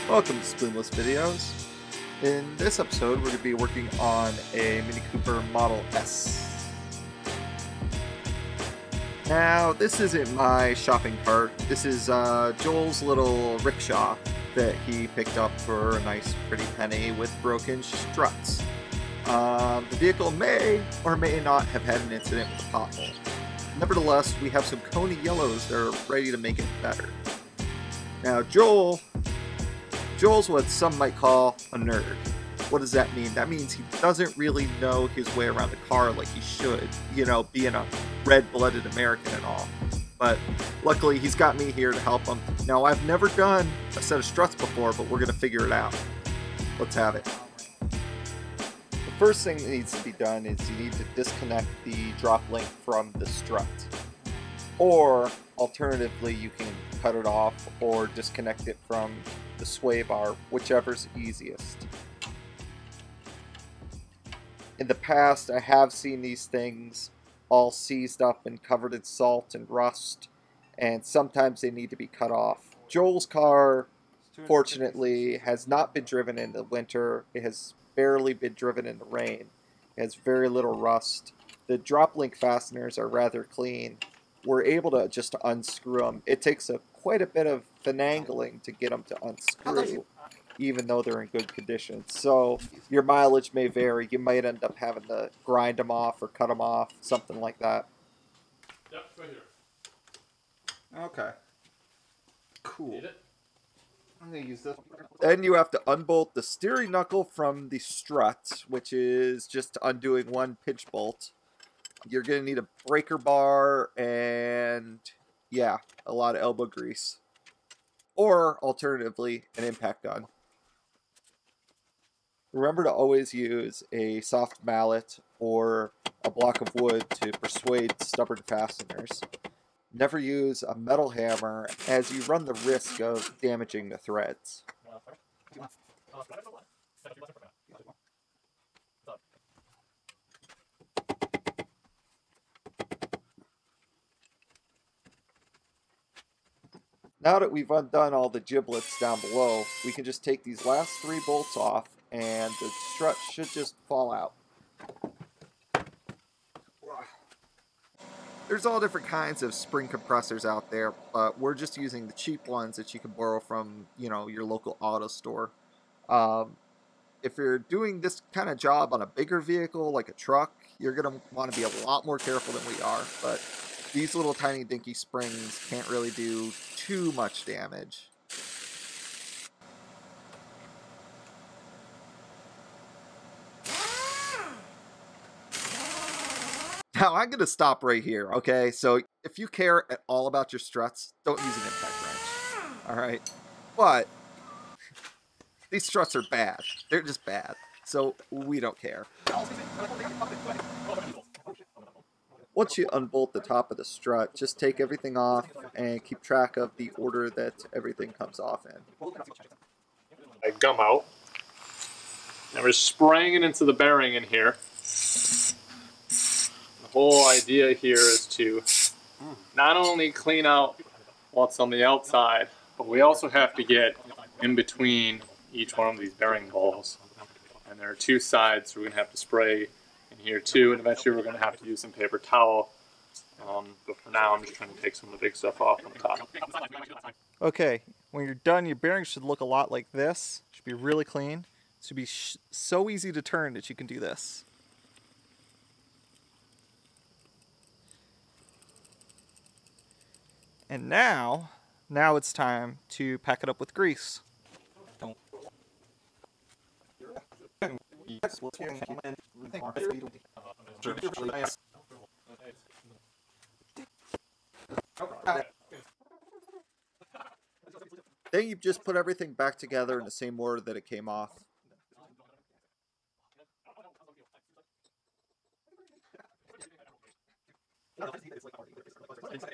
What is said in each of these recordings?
Welcome to Spoonless Videos. In this episode, we're going to be working on a Mini Cooper Model S. Now, this isn't my shopping cart. This is Joel's little rickshaw that he picked up for a nice pretty penny with broken struts. The vehicle may or may not have had an incident with a pothole. Nevertheless, we have some Coney yellows that are ready to make it better. Now, Joel's what some might call a nerd. What does that mean? That means he doesn't really know his way around the car like he should, you know, being a red-blooded American and all. But luckily, he's got me here to help him. Now, I've never done a set of struts before, but we're going to figure it out. Let's have it. The first thing that needs to be done is you need to disconnect the drop link from the strut. Or, alternatively, you can cut it off or disconnect it from the sway bar, whichever's easiest. In the past, I have seen these things all seized up and covered in salt and rust, and sometimes they need to be cut off. Joel's car, fortunately, has not been driven in the winter. It has barely been driven in the rain. It has very little rust. The drop link fasteners are rather clean. We're able to just unscrew them. It takes quite a bit of finagling to get them to unscrew, even though they're in good condition. So your mileage may vary. You might end up having to grind them off or cut them off, something like that. Yep, right here. Okay. Cool. Need it? I'm going to use this. Then you have to unbolt the steering knuckle from the strut, which is just undoing one pinch bolt. You're going to need a breaker bar and, yeah, a lot of elbow grease. Or, alternatively, an impact gun. Remember to always use a soft mallet or a block of wood to persuade stubborn fasteners. Never use a metal hammer, as you run the risk of damaging the threads. Now that we've undone all the giblets down below, we can just take these last 3 bolts off and the strut should just fall out. There's all different kinds of spring compressors out there, but we're just using the cheap ones that you can borrow from, you know, your local auto store. If you're doing this kind of job on a bigger vehicle like a truck, you're going to want to be a lot more careful than we are, but these little tiny dinky springs can't really do too much damage. Now I'm going to stop right here, okay? So if you care at all about your struts, don't use an impact wrench, alright? But these struts are bad. They're just bad. So we don't care. Once you unbolt the top of the strut, just take everything off and keep track of the order that everything comes off in. I gum out. And we're spraying it into the bearing in here. The whole idea here is to not only clean out what's on the outside, but we also have to get in between each one of these bearing balls. And there are 2 sides, so we're going to have to spray in here too, and eventually we're going to have to use some paper towel. But for now, I'm just trying to take some of the big stuff off on the top. Okay, when you're done, your bearings should look a lot like this. Should be really clean. It should be so easy to turn that you can do this. And now it's time to pack it up with grease. Then you just put everything back together in the same order that it came off. It's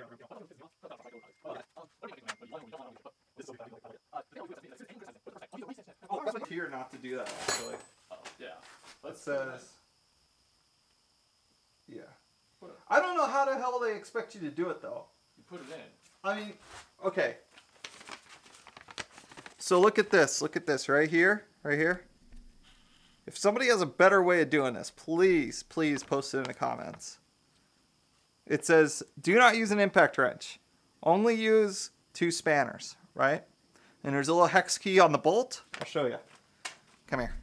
here not to do that, actually. Oh, yeah. It says, yeah. I don't know how the hell they expect you to do it, though. You put it in. I mean, okay. So look at this right here, If somebody has a better way of doing this, please post it in the comments. It says, do not use an impact wrench. Only use 2 spanners, right? And there's a little hex key on the bolt. I'll show you. Come here.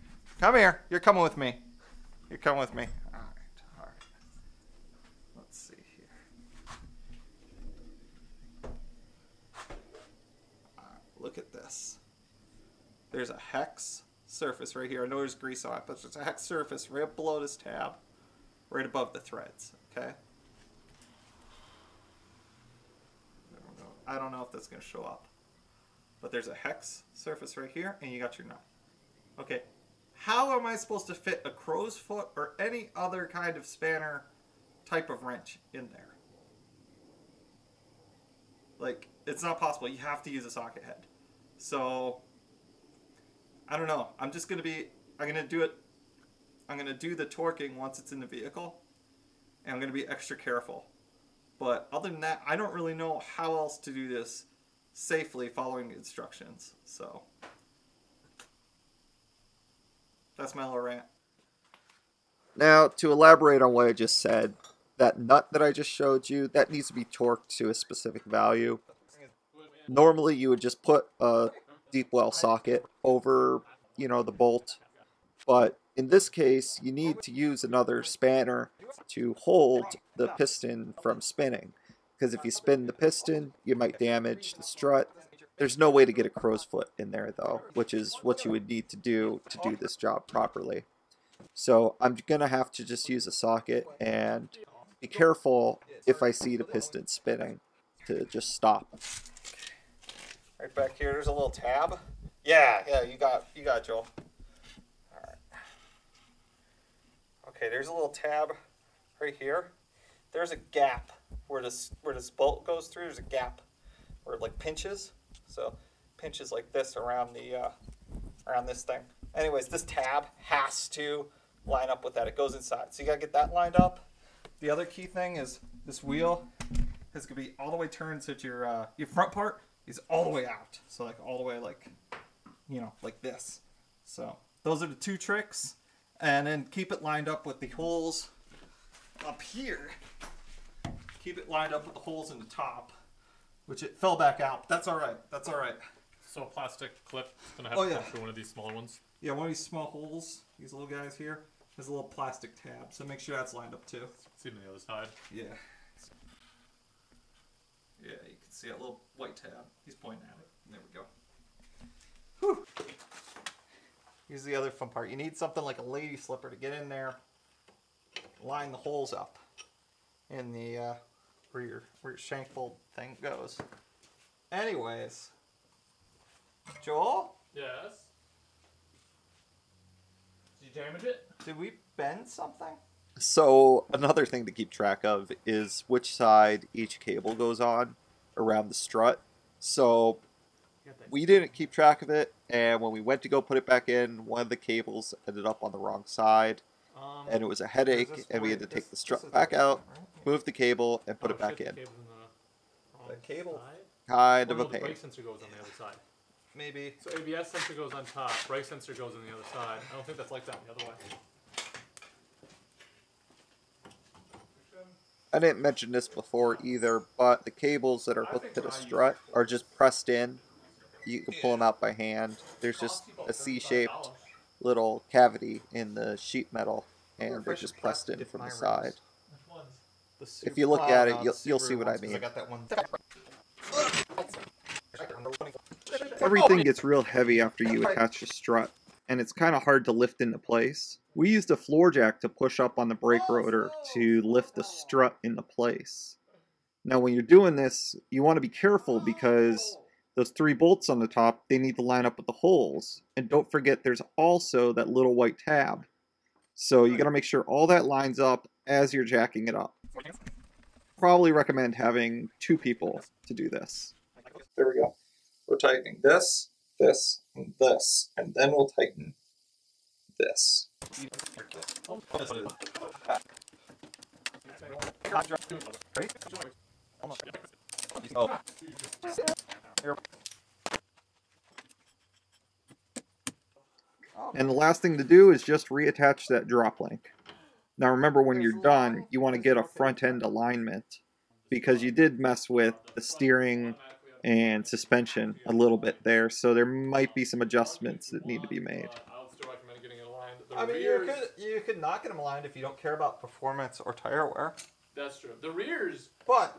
Come here. You're coming with me. You're coming with me. All right. Let's see here. Look at this. There's a hex surface right here. I know there's grease on it, but there's a hex surface right below this tab, right above the threads, okay? I don't know if that's going to show up. But there's a hex surface right here, and you got your nut. Okay, how am I supposed to fit a crow's foot or any other kind of spanner type of wrench in there? Like, it's not possible. You have to use a socket head. So, I don't know. I'm going to do the torquing once it's in the vehicle, and I'm going to be extra careful. But other than that, I don't really know how else to do this safely following the instructions. So that's my little rant. Now, to elaborate on what I just said, that nut that I just showed you, that needs to be torqued to a specific value. Normally, you would just put a deep well socket over, you know, the bolt. But in this case, you need to use another spanner to hold the piston from spinning. Because if you spin the piston, you might damage the strut. There's no way to get a crow's foot in there, though, which is what you would need to do this job properly. So I'm going to have to just use a socket and be careful if I see the piston spinning to just stop. Right back here, there's a little tab. Yeah, you got it, Joel. Okay, there's a little tab right here. There's a gap where this bolt goes through. There's a gap where it like pinches. So pinches like this around the around this thing. Anyways, this tab has to line up with that. It goes inside. So you gotta get that lined up. The other key thing is this wheel is gonna be all the way turned so that your front part is all the way out. So like all the way like, you know, like this. So those are the 2 tricks. And then keep it lined up with the holes up here. Keep it lined up with the holes in the top, which it fell back out. That's all right. That's all right. So a plastic clip is going to have to go through one of these smaller ones? Yeah, one of these small holes, these little guys here, has a little plastic tab. So make sure that's lined up too. See it on the other side. Yeah. Yeah, you can see that little white tab. He's pointing at it. There we go. Whew. Here's the other fun part. You need something like a lady slipper to get in there, line the holes up in the where your shank bolt thing goes. Anyways, Joel? Yes? Did you damage it? Did we bend something? So another thing to keep track of is which side each cable goes on around the strut. So we didn't keep track of it, and when we went to go put it back in, one of the cables ended up on the wrong side, and it was a headache, and we had to take the strut back out, move the cable, and put it back in. The cable? Kind of a The pain. brake sensor goes on the other side. Maybe. So ABS sensor goes on top, brake sensor goes on the other side. I don't think that's like that the other way. I didn't mention this before either, but the cables that are hooked to the strut are just pressed in. You can pull them out by hand. There's just a C-shaped little cavity in the sheet metal, and they're just pressed in from the side. If you look at it, you'll see what I mean. Everything gets real heavy after you attach the strut, and it's kind of hard to lift into place. We used a floor jack to push up on the brake rotor to lift the strut into place. Now when you're doing this, you want to be careful because those 3 bolts on the top, they need to line up with the holes. And don't forget there's also that little white tab. So you got to make sure all that lines up as you're jacking it up. Probably recommend having 2 people to do this. There we go. We're tightening this, this, and this, and then we'll tighten this. And the last thing to do is just reattach that drop link. Now remember, when you're done, you want to get a front end alignment, because you did mess with the steering and suspension a little bit there, so there might be some adjustments that need to be made. I would still recommend getting it aligned. I mean, you could not get them aligned if you don't care about performance or tire wear. That's true. The rears,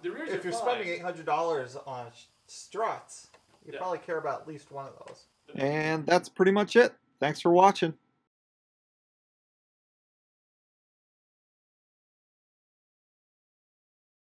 if you're spending $800 on struts, you probably care about at least one of those. And that's pretty much it. Thanks for watching.